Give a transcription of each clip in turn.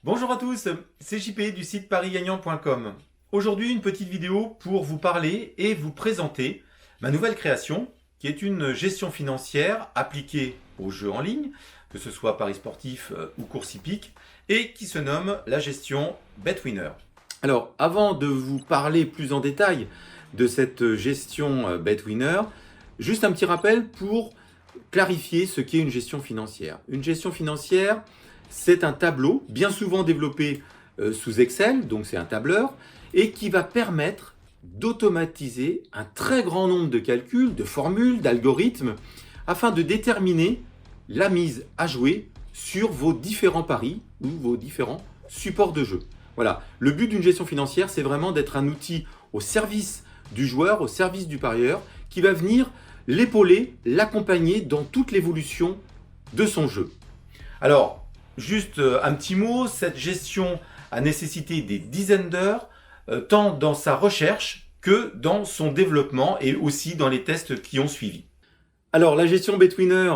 Bonjour à tous, c'est JP du site parisgagnant.com. Aujourd'hui, une petite vidéo pour vous parler et vous présenter ma nouvelle création, qui est une gestion financière appliquée aux jeux en ligne, que ce soit paris sportif ou course hippique, et qui se nomme la gestion BetWinner. Alors, avant de vous parler plus en détail de cette gestion BetWinner, juste un petit rappel pour clarifier ce qu'est une gestion financière. Une gestion financière, c'est un tableau bien souvent développé sous Excel, donc c'est un tableur, et qui va permettre d'automatiser un très grand nombre de calculs, de formules, d'algorithmes, afin de déterminer la mise à jouer sur vos différents paris ou vos différents supports de jeu. Voilà, le but d'une gestion financière, c'est vraiment d'être un outil au service du joueur, au service du parieur, qui va venir l'épauler, l'accompagner dans toute l'évolution de son jeu. Alors, juste un petit mot, cette gestion a nécessité des dizaines d'heures, tant dans sa recherche que dans son développement et aussi dans les tests qui ont suivi. Alors, la gestion BetWinner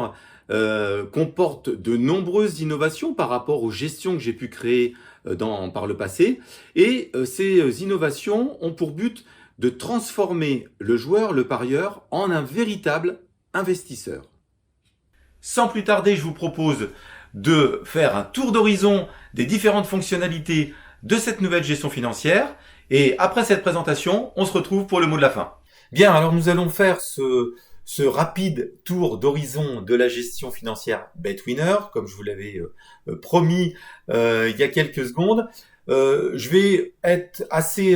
comporte de nombreuses innovations par rapport aux gestions que j'ai pu créer par le passé. Et ces innovations ont pour but de transformer le joueur, le parieur, en un véritable investisseur. Sans plus tarder, je vous propose de faire un tour d'horizon des différentes fonctionnalités de cette nouvelle gestion financière. Et après cette présentation, on se retrouve pour le mot de la fin. Bien, alors nous allons faire ce rapide tour d'horizon de la gestion financière BetWinner, comme je vous l'avais promis il y a quelques secondes. Je vais être assez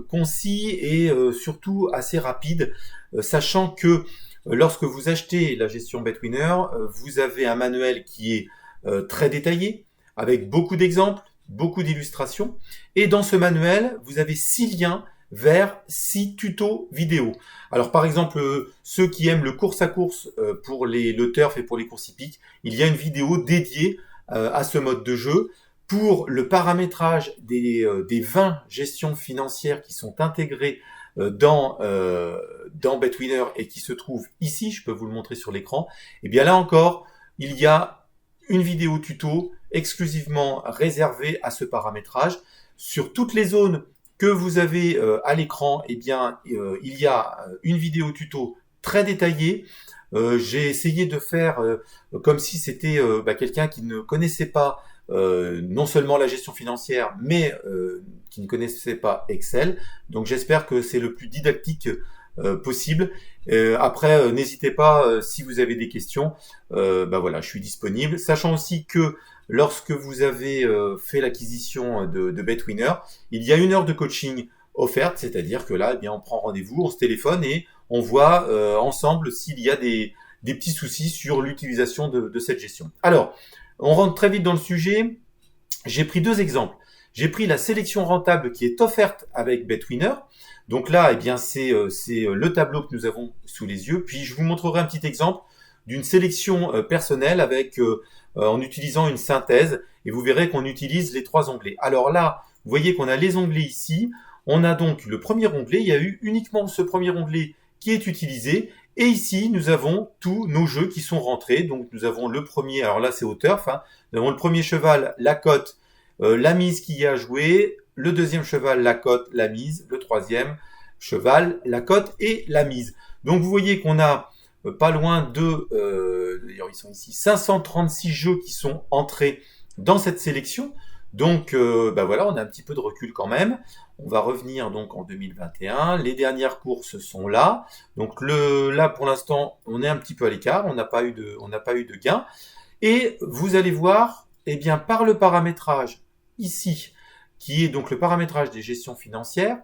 concis et surtout assez rapide, sachant que lorsque vous achetez la gestion BetWinner, vous avez un manuel qui est très détaillé, avec beaucoup d'exemples, beaucoup d'illustrations. Et dans ce manuel, vous avez 6 liens vers 6 tutos vidéo. Alors par exemple, ceux qui aiment le course à course pour le turf et pour les courses hippiques, il y a une vidéo dédiée à ce mode de jeu. Pour le paramétrage des 20 gestions financières qui sont intégrées dans BetWinner et qui se trouve ici, je peux vous le montrer sur l'écran, et bien là encore, il y a une vidéo tuto exclusivement réservée à ce paramétrage. Sur toutes les zones que vous avez à l'écran, eh bien, il y a une vidéo tuto très détaillée. J'ai essayé de faire comme si c'était quelqu'un qui ne connaissait pas non seulement la gestion financière, mais qui ne connaissait pas Excel. Donc j'espère que c'est le plus didactique possible. Après, n'hésitez pas si vous avez des questions. Voilà, je suis disponible. Sachant aussi que lorsque vous avez fait l'acquisition de BetWinner, il y a 1 heure de coaching offerte, c'est-à-dire que là, eh bien, on prend rendez-vous, on se téléphone et on voit ensemble s'il y a des petits soucis sur l'utilisation de cette gestion. Alors, on rentre très vite dans le sujet. J'ai pris 2 exemples. J'ai pris la sélection rentable qui est offerte avec BetWinner. Donc là, eh bien, c'est le tableau que nous avons sous les yeux. Puis je vous montrerai un petit exemple d'une sélection personnelle avec en utilisant une synthèse. Et vous verrez qu'on utilise les 3 onglets. Alors là, vous voyez qu'on a les onglets ici. On a donc le premier onglet. Il y a eu uniquement ce premier onglet qui est utilisé. Et ici, nous avons tous nos jeux qui sont rentrés. Donc, nous avons le premier, alors là, c'est au turf. Nous avons le premier cheval, la cote, la mise qui y a joué. Le deuxième cheval, la cote, la mise. Le troisième cheval, la cote et la mise. Donc, vous voyez qu'on a pas loin de, d'ailleurs, ils sont ici, 536 jeux qui sont entrés dans cette sélection. Donc, voilà, on a un petit peu de recul quand même. On va revenir donc en 2021. Les dernières courses sont là. Donc là, pour l'instant, on est un petit peu à l'écart. On n'a pas eu de gain. Et vous allez voir, eh bien, par le paramétrage ici, qui est donc le paramétrage des gestions financières,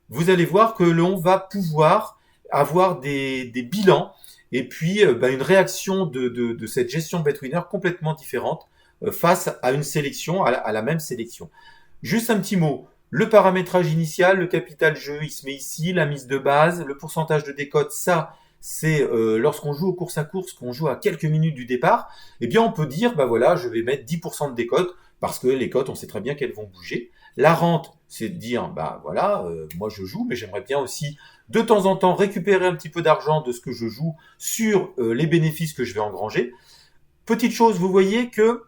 vous allez voir que l'on va pouvoir avoir des bilans et puis une réaction de cette gestion BetWinner complètement différente face à une sélection, à la même sélection. Juste un petit mot. Le paramétrage initial, le capital jeu, il se met ici, la mise de base, le pourcentage de décote, ça, c'est lorsqu'on joue aux courses à course, qu'on joue à quelques minutes du départ, eh bien on peut dire, voilà, je vais mettre 10% de décote, parce que les cotes, on sait très bien qu'elles vont bouger. La rente, c'est de dire, voilà, moi je joue, mais j'aimerais bien aussi, de temps en temps, récupérer un petit peu d'argent de ce que je joue sur les bénéfices que je vais engranger. Petite chose, vous voyez que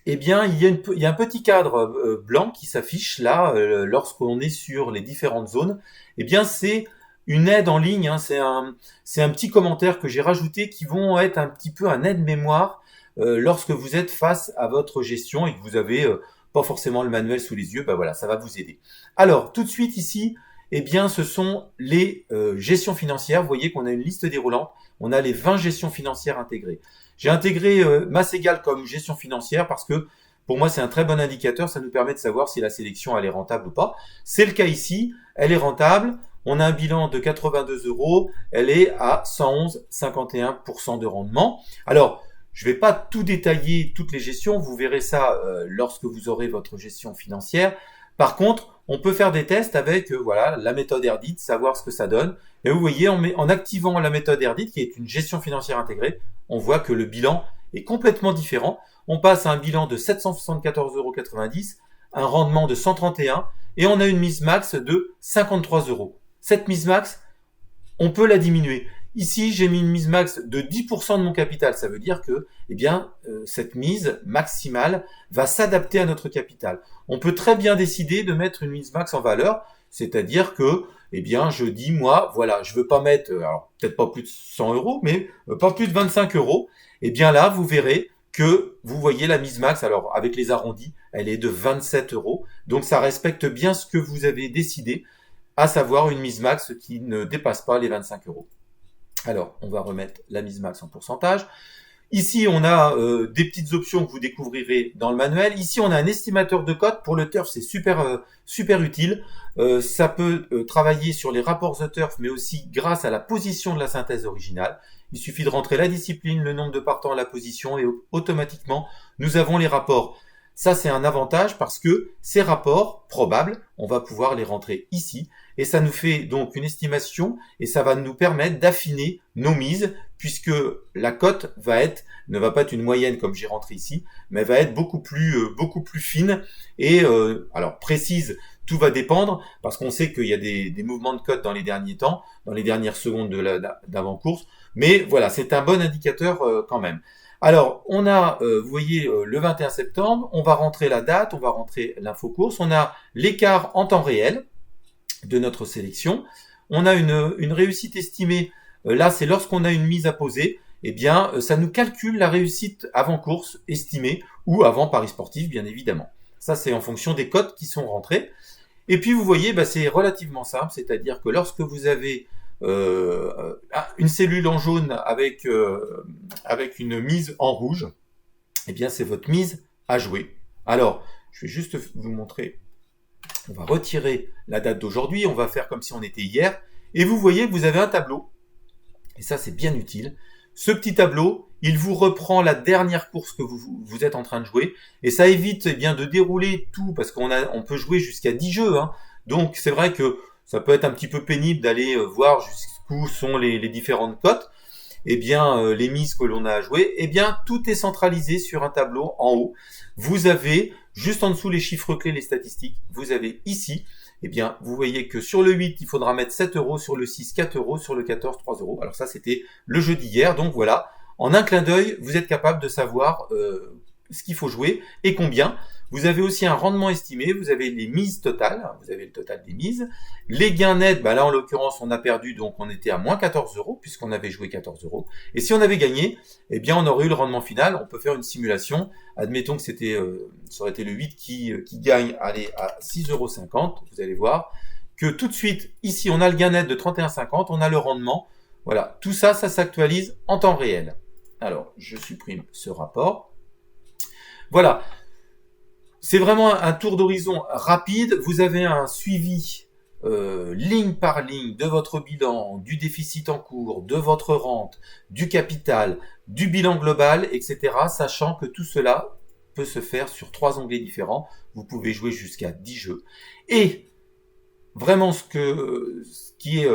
eh bien, il y a un petit cadre blanc qui s'affiche là lorsqu'on est sur les différentes zones. Eh bien, c'est une aide en ligne, hein, c'est un petit commentaire que j'ai rajouté qui vont être un petit peu un aide-mémoire lorsque vous êtes face à votre gestion et que vous avez pas forcément le manuel sous les yeux. Ben voilà, ça va vous aider. Alors, tout de suite ici, eh bien, ce sont les gestions financières. Vous voyez qu'on a une liste déroulante. On a les 20 gestions financières intégrées. J'ai intégré masse égale comme gestion financière parce que pour moi c'est un très bon indicateur, ça nous permet de savoir si la sélection elle est rentable ou pas. C'est le cas ici, elle est rentable, on a un bilan de 82 €, elle est à 111,51% de rendement. Alors, je ne vais pas tout détailler, toutes les gestions, vous verrez ça lorsque vous aurez votre gestion financière. Par contre, on peut faire des tests avec voilà, la méthode ERDIT, savoir ce que ça donne. Et vous voyez, en activant la méthode ERDIT, qui est une gestion financière intégrée, on voit que le bilan est complètement différent. On passe à un bilan de 774,90 €, un rendement de 131 et on a une mise max de 53 €. Cette mise max, on peut la diminuer. Ici, j'ai mis une mise max de 10% de mon capital. Ça veut dire que eh bien, cette mise maximale va s'adapter à notre capital. On peut très bien décider de mettre une mise max en valeur, c'est-à-dire que eh bien, je dis, moi, voilà, je veux pas mettre, alors peut-être pas plus de 100 €, mais pas plus de 25 €. Eh bien là, vous verrez que vous voyez la mise max, alors avec les arrondis, elle est de 27 €. Donc ça respecte bien ce que vous avez décidé, à savoir une mise max qui ne dépasse pas les 25 €. Alors, on va remettre la mise max en pourcentage. Ici, on a des petites options que vous découvrirez dans le manuel. Ici, on a un estimateur de cote. Pour le turf, c'est super utile. Ça peut travailler sur les rapports de turf, mais aussi grâce à la position de la synthèse originale. Il suffit de rentrer la discipline, le nombre de partants, la position, et automatiquement, nous avons les rapports. Ça, c'est un avantage parce que ces rapports probables, on va pouvoir les rentrer ici. Et ça nous fait donc une estimation et ça va nous permettre d'affiner nos mises puisque la cote ne va pas être une moyenne comme j'ai rentré ici, mais va être beaucoup plus fine et alors précise. Tout va dépendre parce qu'on sait qu'il y a des mouvements de cote dans les derniers temps, dans les dernières secondes d'avant-course. Mais voilà, c'est un bon indicateur quand même. Alors, on a, vous voyez, le 21 septembre, on va rentrer la date, on va rentrer l'info course, on a l'écart en temps réel de notre sélection. On a une réussite estimée, là c'est lorsqu'on a une mise à poser, eh bien ça nous calcule la réussite avant course estimée ou avant pari sportif bien évidemment. Ça c'est en fonction des cotes qui sont rentrées. Et puis vous voyez, c'est relativement simple, c'est-à-dire que lorsque vous avez une cellule en jaune avec une mise en rouge, eh bien c'est votre mise à jouer. Alors, je vais juste vous montrer. On va retirer la date d'aujourd'hui, on va faire comme si on était hier, et vous voyez que vous avez un tableau, et ça c'est bien utile. Ce petit tableau, il vous reprend la dernière course que vous êtes en train de jouer, et ça évite bien de dérouler tout, parce qu'on peut jouer jusqu'à 10 jeux, hein. Donc c'est vrai que ça peut être un petit peu pénible d'aller voir jusqu'où sont les différentes cotes. Eh bien, les mises que l'on a à jouer, eh bien, tout est centralisé sur un tableau en haut. Vous avez, juste en dessous les chiffres clés, les statistiques, vous avez ici, eh bien, vous voyez que sur le 8, il faudra mettre 7 €, sur le 6, 4 €, sur le 14, 3 €. Alors ça, c'était le jeu d'hier. Donc voilà, en un clin d'œil, vous êtes capable de savoir ce qu'il faut jouer et combien. Vous avez aussi un rendement estimé, vous avez les mises totales, vous avez le total des mises. Les gains nets, là en l'occurrence on a perdu, donc on était à moins 14 € puisqu'on avait joué 14 €. Et si on avait gagné, eh bien on aurait eu le rendement final. On peut faire une simulation. Admettons que ça aurait été le 8 qui gagne, allez, à 6,50 €. Vous allez voir que tout de suite, ici on a le gain net de 31,50, on a le rendement. Voilà, tout ça, ça s'actualise en temps réel. Alors, je supprime ce rapport. Voilà. C'est vraiment un tour d'horizon rapide. Vous avez un suivi ligne par ligne de votre bilan, du déficit en cours, de votre rente, du capital, du bilan global, etc. Sachant que tout cela peut se faire sur 3 onglets différents. Vous pouvez jouer jusqu'à 10 jeux. Et vraiment ce qui est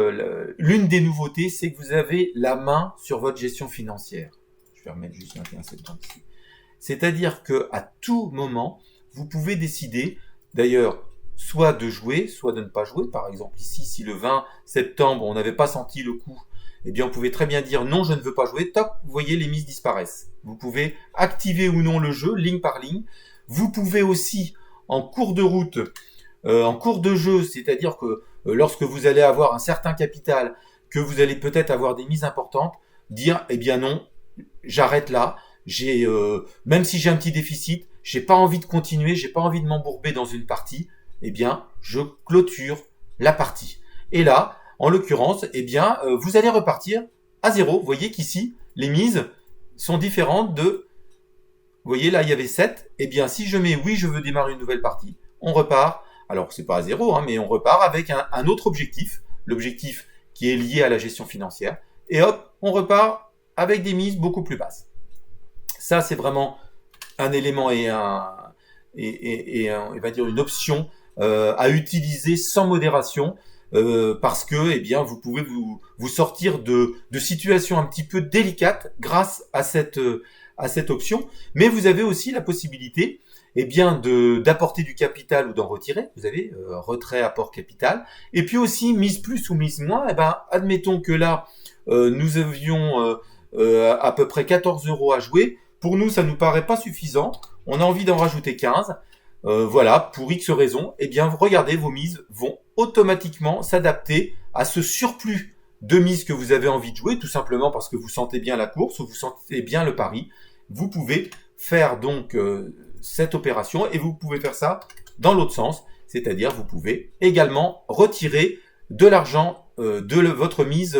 l'une des nouveautés, c'est que vous avez la main sur votre gestion financière. Je vais remettre juste 21 septembre ici. C'est-à-dire qu'à tout moment, vous pouvez décider, d'ailleurs, soit de jouer, soit de ne pas jouer. Par exemple, ici, si le 20 septembre, on n'avait pas senti le coup, eh bien, on pouvait très bien dire non, je ne veux pas jouer. Top, vous voyez, les mises disparaissent. Vous pouvez activer ou non le jeu, ligne par ligne. Vous pouvez aussi, en cours de route, en cours de jeu, c'est-à-dire que lorsque vous allez avoir un certain capital, que vous allez peut-être avoir des mises importantes, dire, eh bien non, j'arrête là. Même si j'ai un petit déficit, j'ai pas envie de continuer, j'ai pas envie de m'embourber dans une partie, eh bien, je clôture la partie. Et là, en l'occurrence, eh bien, vous allez repartir à zéro. Vous voyez qu'ici, les mises sont différentes de... Vous voyez, là, il y avait 7. Eh bien, si je mets oui, je veux démarrer une nouvelle partie, on repart. Alors, c'est pas à zéro, hein, mais on repart avec un autre objectif. L'objectif qui est lié à la gestion financière. Et hop, on repart avec des mises beaucoup plus basses. Ça, c'est vraiment un élément et on va dire une option à utiliser sans modération. Parce que eh bien, vous pouvez vous sortir de situations un petit peu délicates grâce à cette option. Mais vous avez aussi la possibilité eh bien, d'apporter du capital ou d'en retirer. Vous avez retrait, apport capital. Et puis aussi, mise plus ou mise moins. Eh ben, admettons que là, nous avions à peu près 14 € à jouer. Pour nous, ça nous paraît pas suffisant. On a envie d'en rajouter 15. Voilà, pour X raisons, eh bien, regardez, vos mises vont automatiquement s'adapter à ce surplus de mises que vous avez envie de jouer, tout simplement parce que vous sentez bien la course ou vous sentez bien le pari. Vous pouvez faire donc cette opération et vous pouvez faire ça dans l'autre sens, c'est-à-dire vous pouvez également retirer de l'argent de votre mise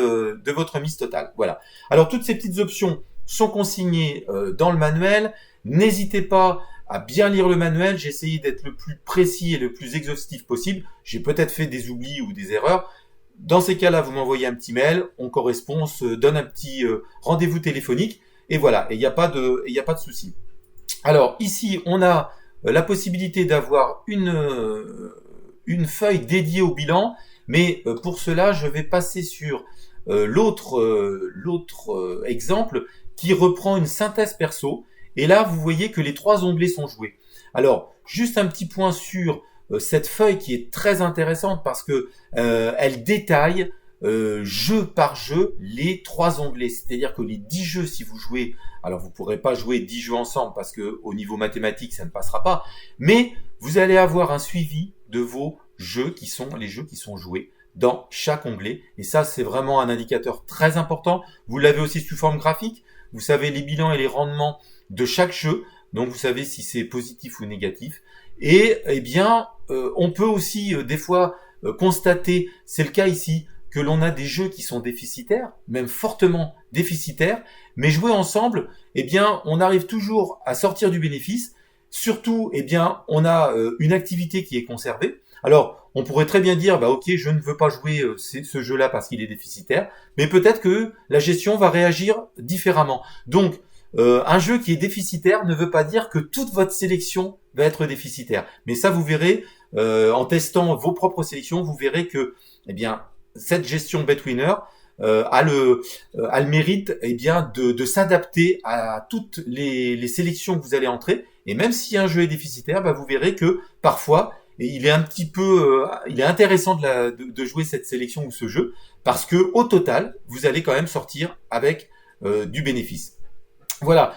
totale. Voilà. Alors toutes ces petites options sont consignées dans le manuel. N'hésitez pas à bien lire le manuel. J'ai essayé d'être le plus précis et le plus exhaustif possible. J'ai peut-être fait des oublis ou des erreurs. Dans ces cas-là, vous m'envoyez un petit mail, on correspond, on se donne un petit rendez-vous téléphonique et voilà. Et il n'y a pas de souci. Alors ici, on a la possibilité d'avoir une feuille dédiée au bilan, mais pour cela, je vais passer sur l'autre exemple qui reprend une synthèse perso. Et là, vous voyez que les 3 onglets sont joués. Alors, juste un petit point sur cette feuille qui est très intéressante parce que elle détaille jeu par jeu les 3 onglets. C'est-à-dire que les 10 jeux, si vous jouez, alors vous ne pourrez pas jouer 10 jeux ensemble parce que au niveau mathématique, ça ne passera pas. Mais vous allez avoir un suivi de vos jeux qui sont les jeux qui sont joués dans chaque onglet. Et ça, c'est vraiment un indicateur très important. Vous l'avez aussi sous forme graphique. Vous savez les bilans et les rendements de chaque jeu, donc vous savez si c'est positif ou négatif. Et eh bien, on peut aussi des fois constater, c'est le cas ici, que l'on a des jeux qui sont déficitaires, même fortement déficitaires, mais joués ensemble, eh bien, on arrive toujours à sortir du bénéfice. Surtout, eh bien, on a une activité qui est conservée. Alors, on pourrait très bien dire, bah ok, je ne veux pas jouer ce jeu-là parce qu'il est déficitaire, mais peut-être que la gestion va réagir différemment. Donc, un jeu qui est déficitaire ne veut pas dire que toute votre sélection va être déficitaire. Mais ça, vous verrez, en testant vos propres sélections, vous verrez que, eh bien, cette gestion BetWinner a le mérite, eh bien, de s'adapter à toutes les sélections que vous allez entrer. Et même si un jeu est déficitaire, bah, vous verrez que parfois, il est un petit peu, il est intéressant de jouer cette sélection ou ce jeu parce que au total, vous allez quand même sortir avec du bénéfice. Voilà,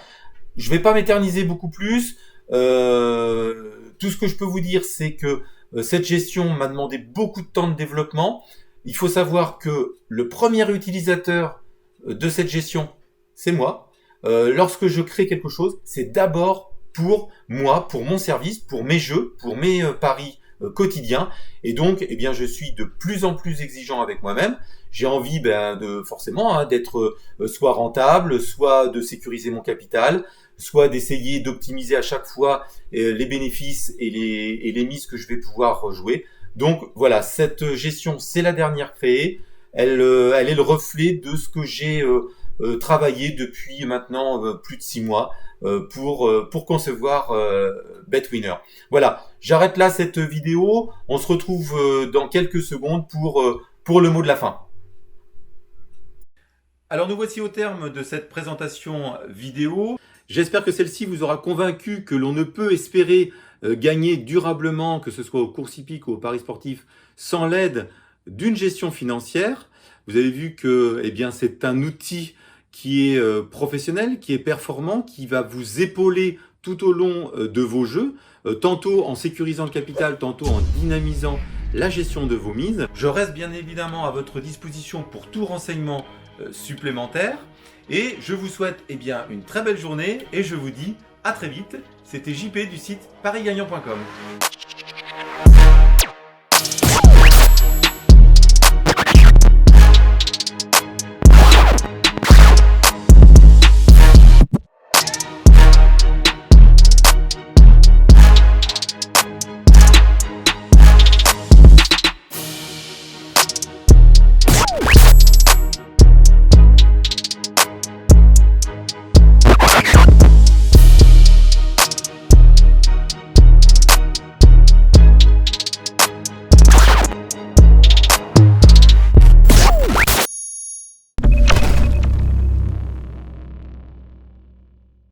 je ne vais pas m'éterniser beaucoup plus. Tout ce que je peux vous dire, c'est que cette gestion m'a demandé beaucoup de temps de développement. Il faut savoir que le premier utilisateur de cette gestion, c'est moi. Lorsque je crée quelque chose, c'est d'abord pour moi, pour mon service, pour mes jeux, pour mes paris quotidiens. Et donc, eh bien, je suis de plus en plus exigeant avec moi-même. J'ai envie de forcément d'être soit rentable, soit de sécuriser mon capital, soit d'essayer d'optimiser à chaque fois les bénéfices et les mises que je vais pouvoir jouer. Donc voilà, cette gestion, c'est la dernière créée. Elle est le reflet de ce que j'ai travaillé depuis maintenant plus de 6 mois pour concevoir BetWinner. Voilà, j'arrête là cette vidéo. On se retrouve dans quelques secondes pour le mot de la fin. Alors nous voici au terme de cette présentation vidéo. J'espère que celle-ci vous aura convaincu que l'on ne peut espérer gagner durablement, que ce soit aux courses hippiques ou aux paris sportifs, sans l'aide d'une gestion financière. Vous avez vu que eh bien, c'est un outil qui est professionnel, qui est performant, qui va vous épauler tout au long de vos jeux, tantôt en sécurisant le capital, tantôt en dynamisant la gestion de vos mises. Je reste bien évidemment à votre disposition pour tout renseignement supplémentaire et je vous souhaite une très belle journée et je vous dis à très vite. C'était JP du site parisgagnant.com.